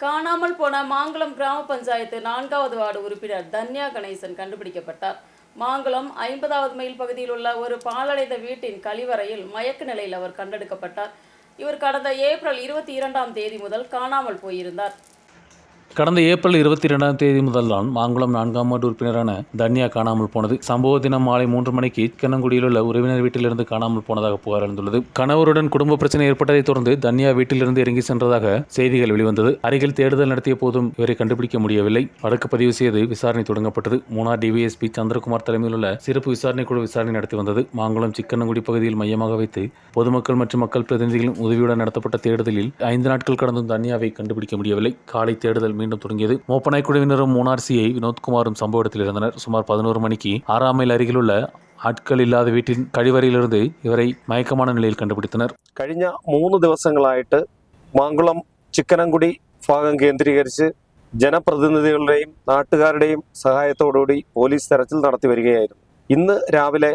காணாமல் போன மாங்குளம் கிராம பஞ்சாயத்து 4வது வார்டு உறுப்பினர் தன்யா கணேசன் கண்டுபிடிக்கப்பட்டார். மாங்குளம் 50வது மைல் பகுதியில் உள்ள ஒரு பாழடைந்த வீட்டின் கழிவறையில் மயக்க நிலையில் அவர் கண்டெடுக்கப்பட்டார். இவர் கடந்த ஏப்ரல் 22ஆம் தேதி முதல் காணாமல் போயிருந்தார். கடந்த ஏப்ரல் 22ஆம் தேதி முதல் தான் மாங்குளம் 4ஆம் வார்டு உறுப்பினரான தன்யா காணாமல் போனது. சம்பவ தினம் மாலை 3 மணிக்கு கிணங்குடியில் உள்ள உறவினர் வீட்டிலிருந்து காணாமல் போனதாக புகார் எழுந்துள்ளது. கணவருடன் குடும்ப பிரச்சனை ஏற்பட்டதைத் தொடர்ந்து தன்யா வீட்டிலிருந்து இறங்கி சென்றதாக செய்திகள் வெளிவந்தது. அருகில் தேடுதல் நடத்திய போதும் இவரை கண்டுபிடிக்க முடியவில்லை. வழக்கு பதிவு செய்து விசாரணை தொடங்கப்பட்டது. மூணார் டிவிஎஸ்பி சந்திரகுமார் தலைமையில் உள்ள சிறப்பு விசாரணை குழு விசாரணை நடத்தி வந்தது. மாங்குளம் சிக்கனங்குடி பகுதியில் மையமாக வைத்து பொதுமக்கள் மற்றும் மக்கள் பிரதிநிதிகளின் உதவியுடன் நடத்தப்பட்ட தேடுதலில் 5 நாட்கள் கடந்தும் தன்யாவை கண்டுபிடிக்க முடியவில்லை. காலை தேடுதல் மீண்டும் தொடங்கியது. மோப்பனாய் குழுவினரும் மூணார் சிஐ வினோத்குமாரும் சம்பவ இடத்தில் இருந்தனர். சுமார் 11 மணிக்கு 6ஆம் மைல் அருகில் உள்ள ആട്കൾ ഇല്ലാതെ വീട്ടിൽ കഴിവറയിലിരുന്ന് ഇവരെ മയക്കமான നിലയിൽ കണ്ടുപിടിത്തனர். കഴിഞ്ഞ 3 ദിവസങ്ങളായിട്ട് മാങ്കുളം ചിക്കനംകുടി ഭാഗം കേന്ദ്രീകരിച്ച് ജനപ്രതിനിധികളുടെയും നാട്ടുകാരുടെയും സഹായത്തോടുകൂടി പോലീസ് തെരച്ചിൽ നടത്തി വരികയായിരുന്നു. ഇന്ന് രാവിലെ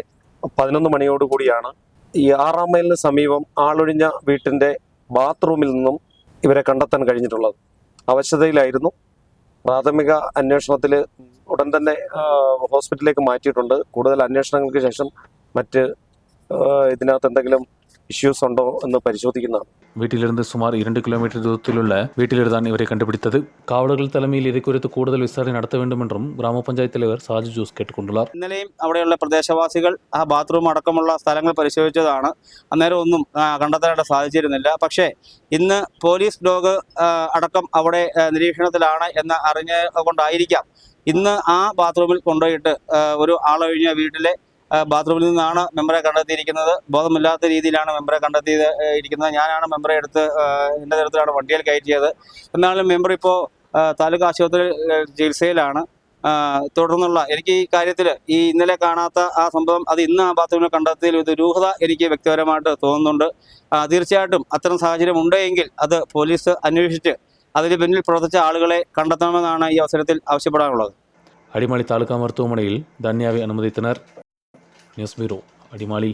11 മണിയോടുകൂടിയാണ് ഈ 6ആം മൈലിന് സമീപം ആളൊഴിഞ്ഞ വീട്ടിൻ്റെ ബാത്റൂമിൽ നിന്നും ഇവരെ കണ്ടെത്താൻ കഴിഞ്ഞിട്ടുള്ളത്. അവശതയിലായിരുന്നു. പ്രാഥമിക അന്വേഷണത്തിൽ ഉടൻ തന്നെ ഹോസ്പിറ്റലിലേക്ക് മാറ്റിയിട്ടുണ്ട്. കൂടുതൽ അന്വേഷണങ്ങൾക്ക് ശേഷം മറ്റ് ഇതിനകത്ത് എന്തെങ്കിലും ഇഷ്യൂസ് ഉണ്ടോ എന്ന് പരിശോധിക്കുന്നതാണ്. വീട്ടിലിരുന്ന് സുമാർ 2 കിലോമീറ്റർ ദൂരത്തിലുള്ള വീട്ടിലിരുന്നാണ് ഇവരെ കണ്ടുപിടിത്തത്. കാവലുകൾ തലമയിൽ ഇതേക്കുറിച്ച് കൂടുതൽ വിസ്താരം നടത്ത വേണ്ടുമെന്നും ഗ്രാമപഞ്ചായത്ത് തലവർ സാജു ജോസ് കേട്ടുകൊണ്ടുള്ളാർ. ഇന്നലെയും അവിടെയുള്ള പ്രദേശവാസികൾ ആ ബാത്റൂം അടക്കമുള്ള സ്ഥലങ്ങൾ പരിശോധിച്ചതാണ്. അന്നേരം ഒന്നും കണ്ടെത്താനായിട്ട് സാധിച്ചിരുന്നില്ല. പക്ഷേ ഇന്ന് പോലീസ് ഡോഗ് അടക്കം അവിടെ നിരീക്ഷണത്തിലാണ് എന്ന് അറിഞ്ഞ കൊണ്ടായിരിക്കാം ഇന്ന് ആ ബാത്റൂമിൽ കൊണ്ടുപോയിട്ട് ഒരു ആളൊഴിഞ്ഞ വീട്ടിലെ ബാത്റൂമിൽ നിന്നാണ് മെമ്പറെ കണ്ടെത്തിയിരിക്കുന്നത്. ബോധമില്ലാത്ത രീതിയിലാണ് മെമ്പറെ കണ്ടെത്തിയിരിക്കുന്നത്. ഞാനാണ് മെമ്പറെ എടുത്ത് എൻ്റെ തരത്തിലാണ് വണ്ടിയിൽ കയറ്റിയത്. എന്നാലും മെമ്പർ ഇപ്പോൾ താലൂക്ക് ആശുപത്രിയിൽ ചികിത്സയിലാണ്. തുടർന്നുള്ള എനിക്ക് ഈ കാര്യത്തിൽ ഈ ഇന്നലെ കാണാത്ത ആ സംഭവം അത് ഇന്ന് ആ ബാത്റൂമിൽ കണ്ടെത്തിയതിൽ ഒരു ദുരൂഹത എനിക്ക് വ്യക്തിപരമായിട്ട് തോന്നുന്നുണ്ട്. തീർച്ചയായിട്ടും അത്തരം സാഹചര്യം ഉണ്ടെങ്കിൽ അത് പോലീസ് അന്വേഷിച്ച് അതിന് പിന്നിൽ പ്രവർത്തിച്ച ആളുകളെ കണ്ടെത്തണമെന്നാണ് ഈ അവസരത്തിൽ ആവശ്യപ്പെടാനുള്ളത്. അടിമാലി താലൂക്ക് മരുത്തുവമനയിൽ ധന്യാവെ അനുമതിത്തனர். News bureau Adimali.